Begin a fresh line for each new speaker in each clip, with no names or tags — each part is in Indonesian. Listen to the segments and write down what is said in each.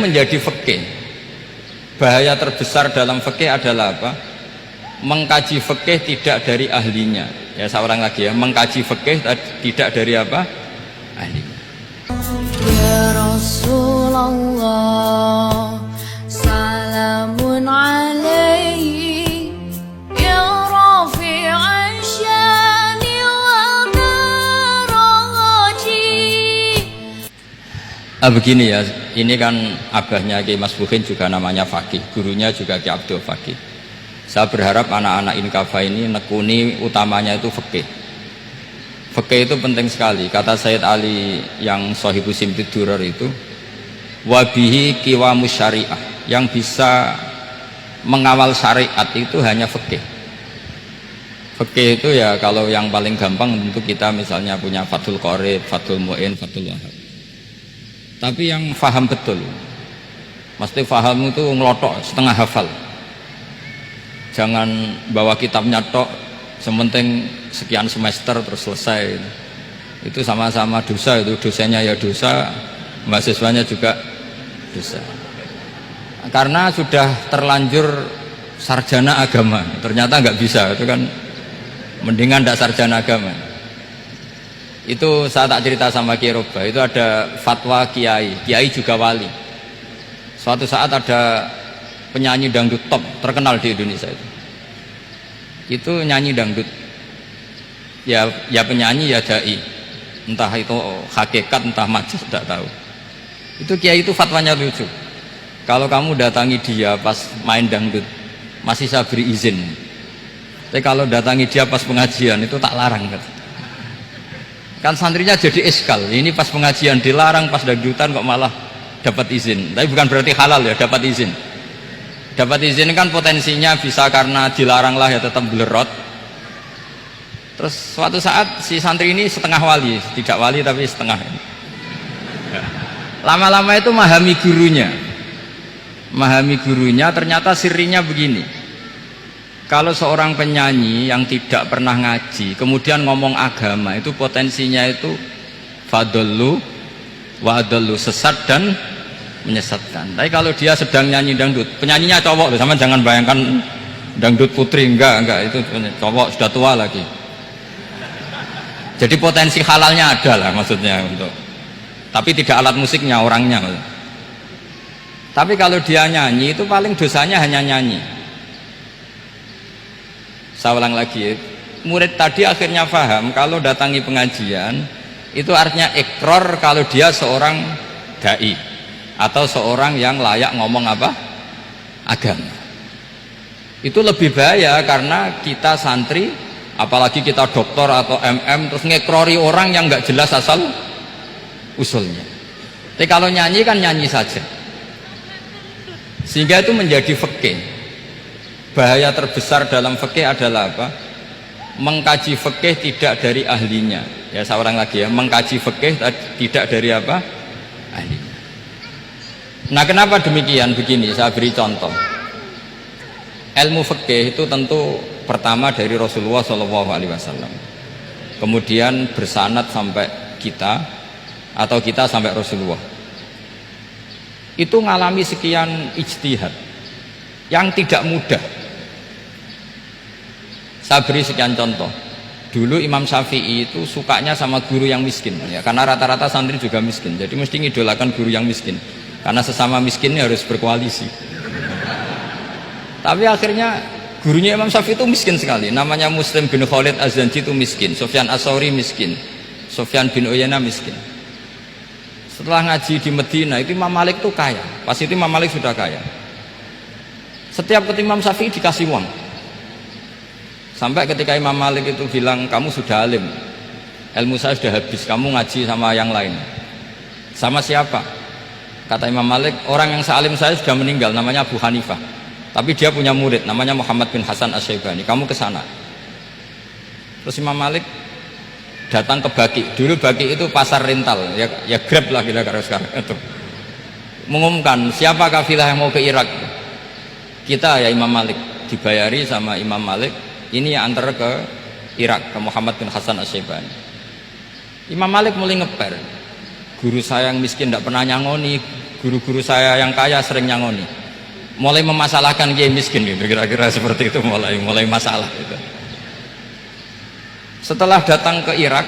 menjadi fikih. Bahaya terbesar dalam fikih adalah apa? Mengkaji fikih tidak dari ahlinya. Ya, seorang lagi ya, mengkaji fikih tidak dari apa? Ahlinya.
Ya Rasulullah, salamun alaihi ya rafi'an syani wa daraji.
Begini ya, ini kan abahnya Kiai Mas Buhin juga namanya Faqih, gurunya juga Kiai Abdul Faqih. Saya berharap anak-anak Inkafa ini nekuni utamanya itu fikih. Fikih itu penting sekali. Kata Sayyid Ali yang Shahibus Simtid Durar itu, wabihi qiwamus syariah, yang bisa mengawal syariat itu hanya fikih. Fikih itu ya kalau yang paling gampang tentu kita misalnya punya Fathul Qorib, Fathul Mu'in, Fathul Wahab. Tapi yang faham betul, mesti faham itu ngelotok setengah hafal. Jangan bawa kitabnya tok, sementing sekian semester terus selesai. Itu sama-sama dosa, itu dosanya ya dosa, mahasiswanya juga dosa. Karena sudah terlanjur sarjana agama, ternyata nggak bisa, itu kan mendingan tidak sarjana agama. Itu saya tak cerita sama Kiai Roba, itu ada fatwa kiai juga wali. Suatu saat ada penyanyi dangdut top terkenal di Indonesia itu nyanyi dangdut ya penyanyi ya dai, entah itu hakikat entah majaz tidak tahu. Itu kiai itu fatwanya lucu, kalau kamu datangi dia pas main dangdut masih saya beri izin, tapi kalau datangi dia pas pengajian itu tak larang. Kan santrinya jadi eskal, ini pas pengajian dilarang, pas dangdutan kok malah dapat izin. Tapi bukan berarti halal ya, dapat izin. Dapat izin kan potensinya bisa karena dilarang lah ya tetap belerot. Terus suatu saat si santri ini setengah wali, tidak wali tapi setengah. Lama-lama itu memahami gurunya, ternyata sirinya begini. Kalau seorang penyanyi yang tidak pernah ngaji kemudian ngomong agama, itu potensinya itu fadallu wa adallu, sesat dan menyesatkan. Tapi kalau dia sedang nyanyi dangdut, penyanyinya cowok loh, sama jangan bayangkan dangdut putri, enggak, itu cowok sudah tua lagi. Jadi potensi halalnya ada lah maksudnya untuk, tapi tidak alat musiknya, orangnya. Tapi kalau dia nyanyi itu paling dosanya hanya nyanyi. Saya ulang lagi, murid tadi akhirnya paham kalau datangi pengajian itu artinya ikrar kalau dia seorang dai atau seorang yang layak ngomong apa? Agama. Itu lebih bahaya karena kita santri, apalagi kita doktor atau MM, terus ngekrori orang yang nggak jelas asal usulnya. Tapi kalau nyanyi kan nyanyi saja. Sehingga itu menjadi fikih. Bahaya terbesar dalam fikih adalah apa? Mengkaji fikih tidak dari ahlinya. Ya, seorang lagi ya, mengkaji fikih tidak dari apa? Ahlinya. Nah, kenapa demikian? Begini, saya beri contoh. Ilmu fikih itu tentu pertama dari Rasulullah SAW, kemudian bersanad sampai kita, atau kita sampai Rasulullah. Itu ngalami sekian ijtihad yang tidak mudah. Saya beri sekian contoh. Dulu Imam Syafi'i itu sukanya sama guru yang miskin, ya, karena rata-rata santri juga miskin, jadi mesti ngidolakan guru yang miskin. Karena sesama miskin harus berkoalisi. Tapi akhirnya gurunya Imam Syafi'i itu miskin sekali. Namanya Muslim bin Khalid Az-Zanji itu miskin, Sufyan As-Sauri miskin, Sufyan bin Uyainah miskin. Setelah ngaji di Medina itu Imam Malik itu kaya. Pas itu Imam Malik sudah kaya. Setiap ketemu Imam Syafi'i dikasih uang. Sampai ketika Imam Malik itu bilang, kamu sudah alim, ilmu saya sudah habis, kamu ngaji sama yang lain. Sama siapa? Kata Imam Malik, orang yang sealim saya sudah meninggal, namanya Abu Hanifah, tapi dia punya murid namanya Muhammad bin Hasan Asy-Syaibani, kamu ke sana. Terus Imam Malik datang ke Baki. Dulu Baki itu pasar rental, ya Grab lah kira-kira sekarang itu. Mengumumkan siapa kafilah yang mau ke Irak. Kita ya Imam Malik, dibayari sama Imam Malik, ini yang antar ke Irak, ke Muhammad bin Hasan Asy-Syaibani. Imam Malik mulai ngeper, guru saya yang miskin tidak pernah nyangoni, guru-guru saya yang kaya sering nyangoni, mulai memasalahkan kiai miskin gitu, kira-kira seperti itu, mulai masalah gitu. Setelah datang ke Irak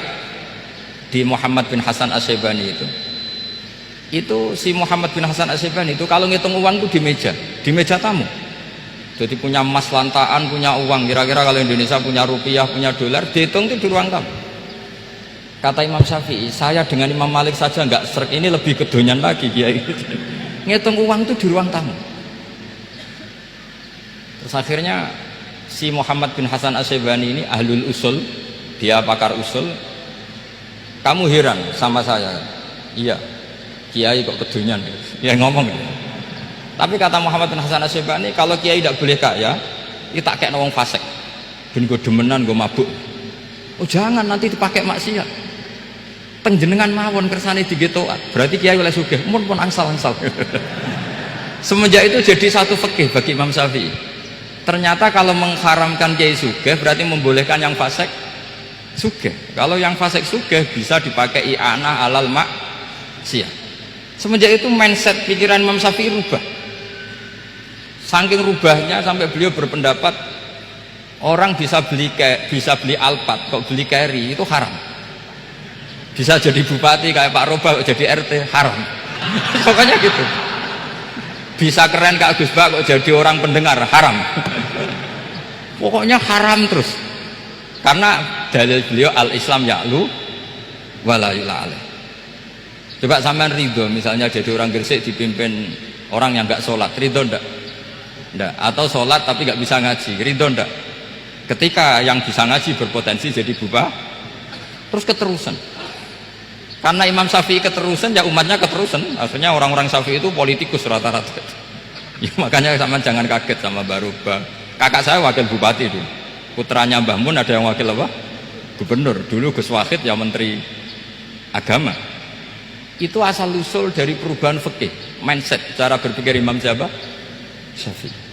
di Muhammad bin Hasan Asy-Syaibani itu si Muhammad bin Hasan Asy-Syaibani itu kalau ngitung uang itu di meja tamu. Jadi punya emas lantaan, punya uang, kira-kira kalau Indonesia punya rupiah, punya dolar, dihitung itu di ruang tamu. Kata Imam Syafi'i, saya dengan Imam Malik saja nggak srek, ini lebih kedonyan lagi kiai. Ngitung uang itu di ruang tamu. Terus akhirnya si Muhammad bin Hasan Asy-Syaibani ini ahlul usul, dia pakar usul. Kamu heran sama saya? Iya, kiai kok kedonyan? Ya ngomong. Tapi kata Muhammad bin Hasan Asy-Syaibani, kalau kiai tidak boleh kaya, itu tak kayak wong fasik, ben gue demenan, gue mabuk. Oh jangan, nanti dipakai maksiat. Penjenengan mawon kersane digetokan, berarti kiai oleh sugih, mun pun angsal-angsal. Semenjak itu jadi satu fikih bagi Imam Syafi'i. Ternyata kalau mengharamkan kiai sugih berarti membolehkan yang fasik sugih. Kalau yang fasik sugih bisa dipakai i'anah alal maksiat. Semenjak itu mindset pikiran Imam Syafi'i rubah. Saking rubahnya sampai beliau berpendapat orang bisa beli Alphard, kok beli carry itu haram. Bisa jadi bupati kayak Pak Roba, kok jadi RT haram. Pokoknya gitu. Bisa keren Kak Gus Bak, kok jadi orang pendengar haram. Pokoknya haram terus. Karena dalil beliau al-Islam ya'lu wala yu'la alaih. Coba sampean ridho misalnya jadi orang Gresik dipimpin orang yang nggak sholat, ridho ndak? Ndak. Atau sholat tapi nggak bisa ngaji, ridho ndak? Ketika yang bisa ngaji berpotensi jadi bupati, terus keterusan. Karena Imam Syafi'i keterusan, ya umatnya keterusan. Akhirnya orang-orang Syafi'i itu politikus rata-rata. Ya, makanya sama jangan kaget sama Baruba. Kakak saya wakil bupati dulu. Putranya Mbah Mun ada yang wakil apa? Gubernur. Dulu Gus Wahid yang menteri agama. Itu asal usul dari perubahan fikih, mindset, cara berpikir Imam siapa? Syafi'i.